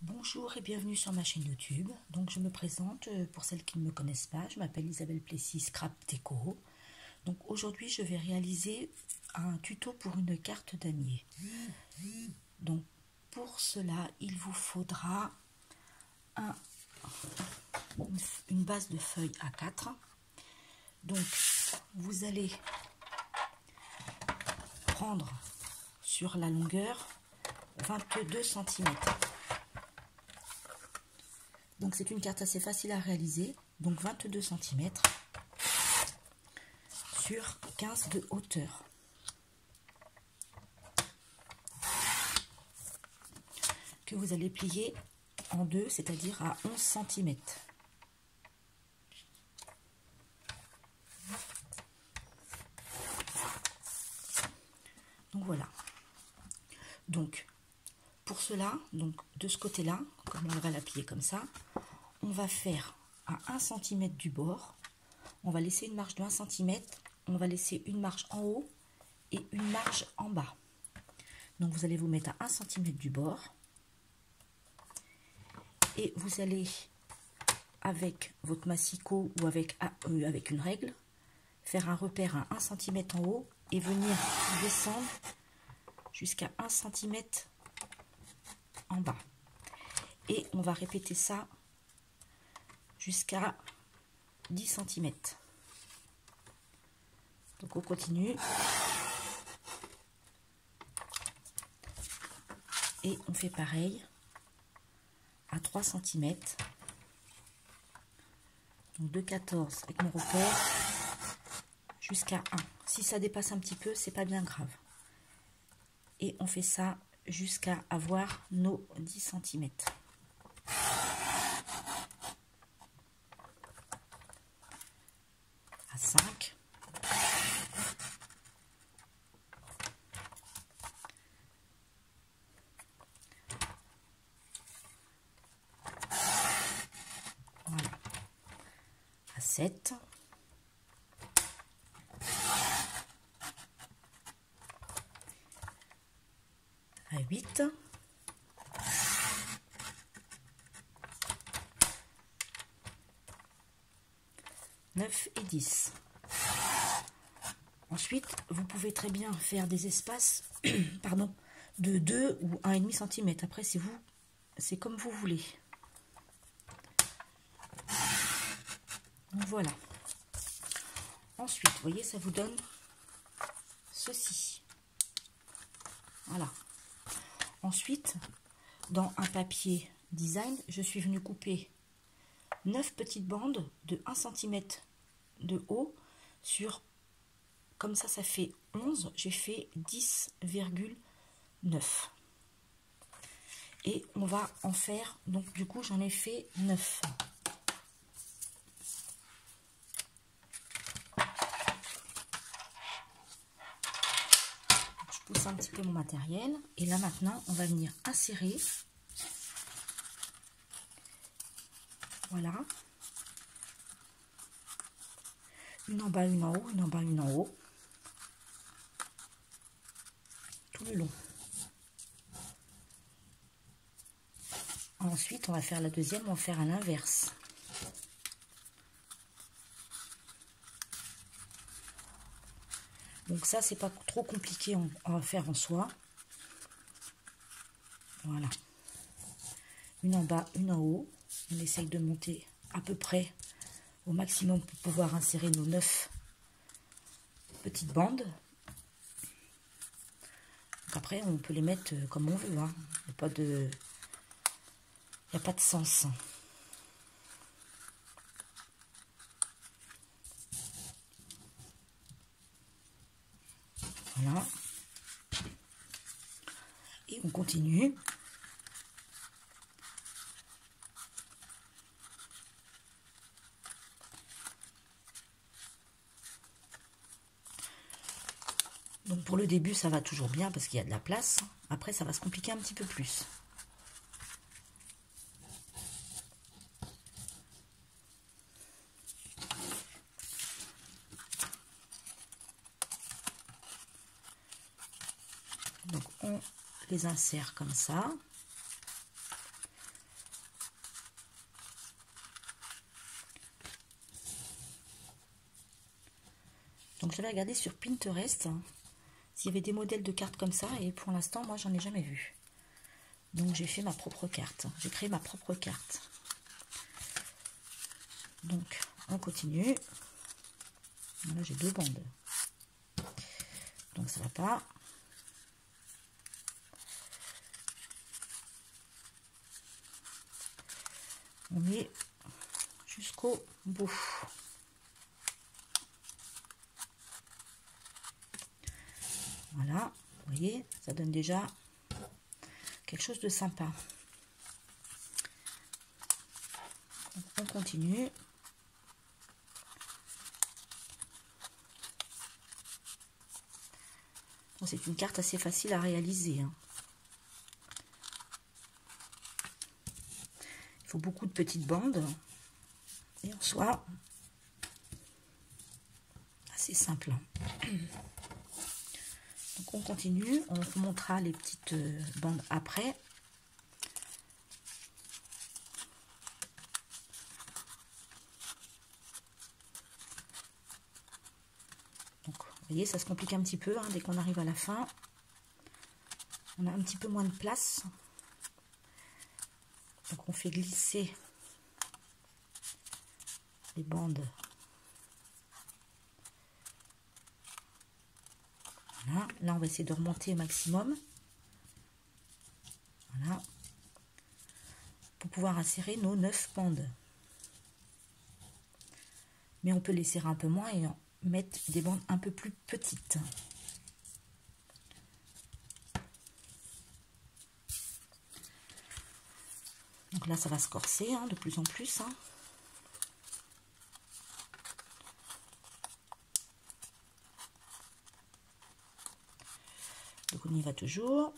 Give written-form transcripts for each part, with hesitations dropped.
Bonjour et bienvenue sur ma chaîne YouTube. Donc je me présente pour celles qui ne me connaissent pas. Je m'appelle Isabelle Plessis, Scrap Déco. Donc aujourd'hui je vais réaliser un tuto pour une carte damier. Donc pour cela il vous faudra une base de feuilles A4. Donc vous allez prendre sur la longueur 22 cm. Donc c'est une carte assez facile à réaliser, donc 22 cm sur 15 de hauteur. Que vous allez plier en deux, c'est-à-dire à 11 cm. Donc voilà. Donc pour cela, donc de ce côté-là, comme on va la plier comme ça, on va faire à 1 cm du bord, on va laisser une marge de 1 cm, on va laisser une marge en haut et une marge en bas. Donc vous allez vous mettre à 1 cm du bord et vous allez, avec votre massicot ou avec une règle, faire un repère à 1 cm en haut et venir descendre jusqu'à 1 cm en bas. Et on va répéter ça jusqu'à 10 cm. Donc on continue. Et on fait pareil à 3 cm. Donc de 14 avec mon repère jusqu'à 1. Si ça dépasse un petit peu, c'est pas bien grave. Et on fait ça jusqu'à avoir nos 10 cm. À 5. Voilà. À 7. À 8. Et 10. Ensuite, vous pouvez très bien faire des espaces pardon, de 2 ou 1,5 cm. Après, c'est comme vous voulez. Donc voilà. Ensuite, vous voyez, ça vous donne ceci. Voilà. Ensuite, dans un papier design, je suis venue couper 9 petites bandes de 1 cm de haut sur, comme ça fait 11, j'ai fait 10,9. Et on va en faire, donc du coup j'en ai fait 9. Je pousse un petit peu mon matériel et là maintenant on va venir insérer. Voilà. Une en bas, une en haut, une en bas, une en haut. Tout le long. Ensuite, on va faire la deuxième, on va faire à l'inverse. Donc ça, c'est pas trop compliqué à faire en soi. Voilà. Une en bas, une en haut. On essaye de monter à peu près au maximum pour pouvoir insérer nos 9 petites bandes. Donc après, on peut les mettre comme on veut. Hein. Il n'y a pas de sens. Voilà. Et on continue. Donc pour le début, ça va toujours bien parce qu'il y a de la place. Après, ça va se compliquer un petit peu plus. Donc on les insère comme ça. Donc j'avais regardé sur Pinterest s'il y avait des modèles de cartes comme ça, et pour l'instant moi j'en ai jamais vu. Donc j'ai fait ma propre carte, j'ai créé ma propre carte. Donc on continue. Là j'ai 2 bandes, donc ça va pas. On met jusqu'au bout. Voilà, vous voyez, ça donne déjà quelque chose de sympa. Donc, on continue. Bon, c'est une carte assez facile à réaliser, hein. Il faut beaucoup de petites bandes. Et en soi, assez simple. Donc on continue, on vous montrera les petites bandes après. Donc vous voyez, ça se complique un petit peu, hein, dès qu'on arrive à la fin. On a un petit peu moins de place. Donc on fait glisser les bandes. Voilà, là on va essayer de remonter au maximum. Voilà. Pour pouvoir insérer nos 9 bandes. Mais on peut les serrer un peu moins et mettre des bandes un peu plus petites. Donc là ça va se corser, hein, de plus en plus, hein. Donc on y va toujours.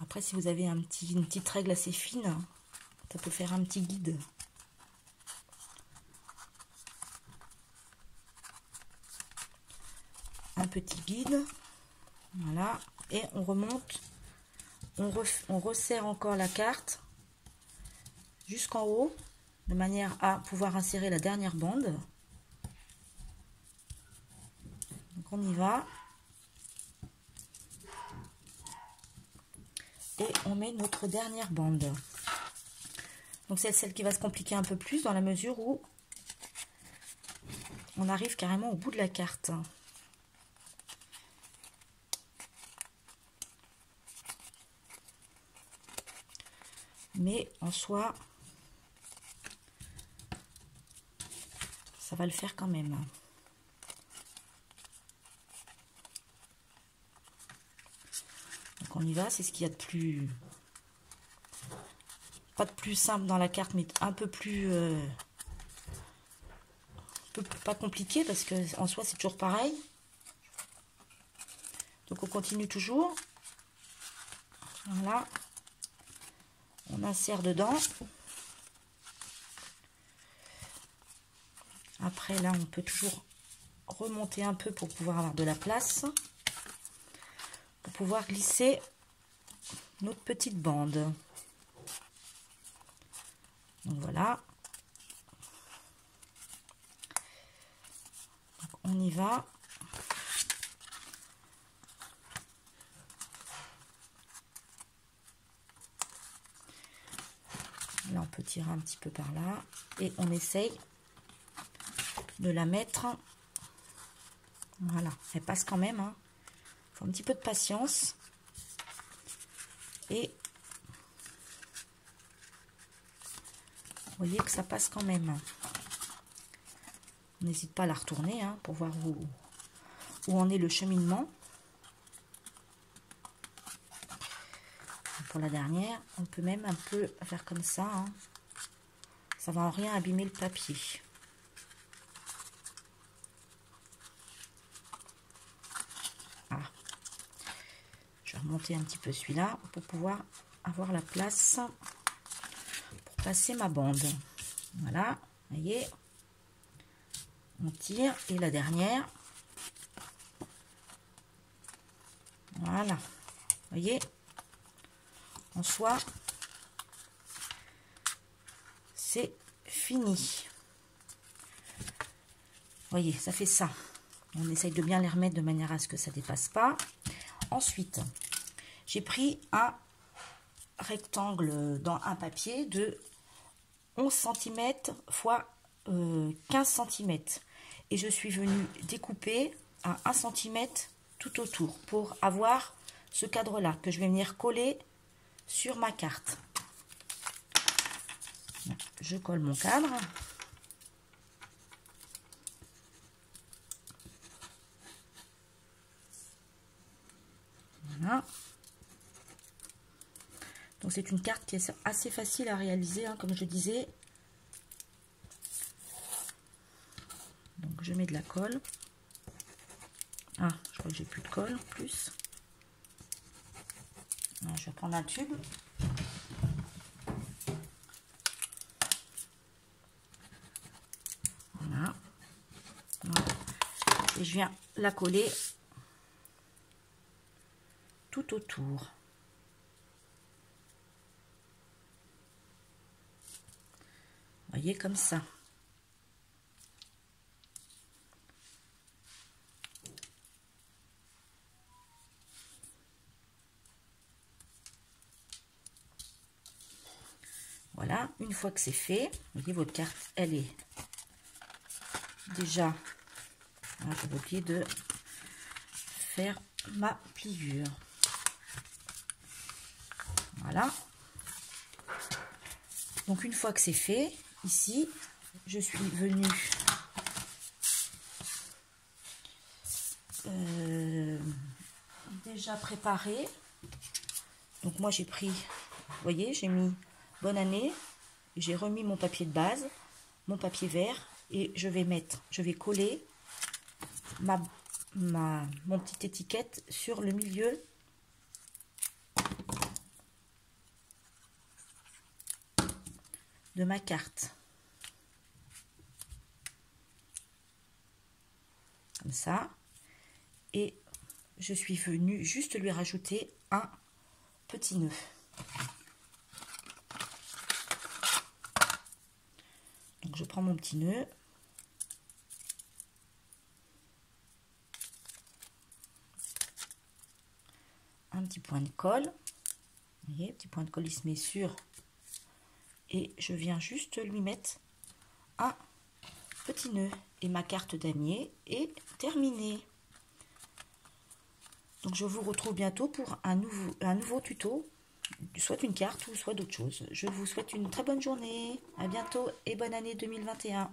Après, si vous avez une petite règle assez fine, ça peut faire un petit guide. Un petit guide. Voilà. Et on remonte. On resserre encore la carte jusqu'en haut, de manière à pouvoir insérer la dernière bande. Donc on y va. Et on met notre dernière bande. Donc c'est celle qui va se compliquer un peu plus dans la mesure où on arrive carrément au bout de la carte. Mais en soi, ça va le faire quand même. Donc on y va, c'est ce qu'il y a de plus... Pas de plus simple dans la carte, mais un peu plus... pas compliqué, parce que en soi c'est toujours pareil. Donc on continue toujours. Voilà. On insère dedans. Après là on peut toujours remonter un peu pour pouvoir avoir de la place. Pour pouvoir glisser notre petite bande. Donc voilà. Donc on y va. Là on peut tirer un petit peu par là. Et on essaye de la mettre. Voilà. Elle passe quand même, hein. Il faut un petit peu de patience. Et vous voyez que ça passe quand même. On n'hésite pas à la retourner, hein, pour voir où en est le cheminement. Pour la dernière, on peut même un peu faire comme ça, hein. Ça va en rien abîmer le papier. Ah. Je vais remonter un petit peu celui-là pour pouvoir avoir la place pour passer ma bande. Voilà, vous voyez, on tire, et la dernière, voilà, vous voyez, en soi, c'est fini. voyez, ça fait ça. On essaye de bien les remettre de manière à ce que ça ne dépasse pas. Ensuite, j'ai pris un rectangle dans un papier de 11 cm x 15 cm. Et je suis venue découper à 1 cm tout autour pour avoir ce cadre-là que je vais venir coller sur ma carte. Je colle mon cadre. Voilà. Donc c'est une carte qui est assez facile à réaliser, hein, comme je disais. Donc je mets de la colle. Ah, je crois que j'ai plus de colle en plus. Alors, je vais prendre un tube. Voilà. Voilà. Et je viens la coller tout autour. Vous voyez, comme ça. Voilà, une fois que c'est fait, vous voyez, votre carte, elle est déjà... Je vais oublier de faire ma pliure. Voilà. Donc, une fois que c'est fait, ici, je suis venue déjà préparer. Donc, moi, j'ai pris, vous voyez, j'ai mis bonne année. J'ai remis mon papier de base, mon papier vert, et je vais coller mon petite étiquette sur le milieu de ma carte. Comme ça. Et je suis venue juste lui rajouter un petit nœud. Donc je prends mon petit nœud. Un petit point de colle. Vous voyez, petit point de colle, il se met sur. Et je viens juste lui mettre un petit nœud. Et ma carte damier est terminée. Donc je vous retrouve bientôt pour un nouveau tuto, soit une carte ou soit d'autres choses. Je vous souhaite une très bonne journée. À bientôt et bonne année 2021.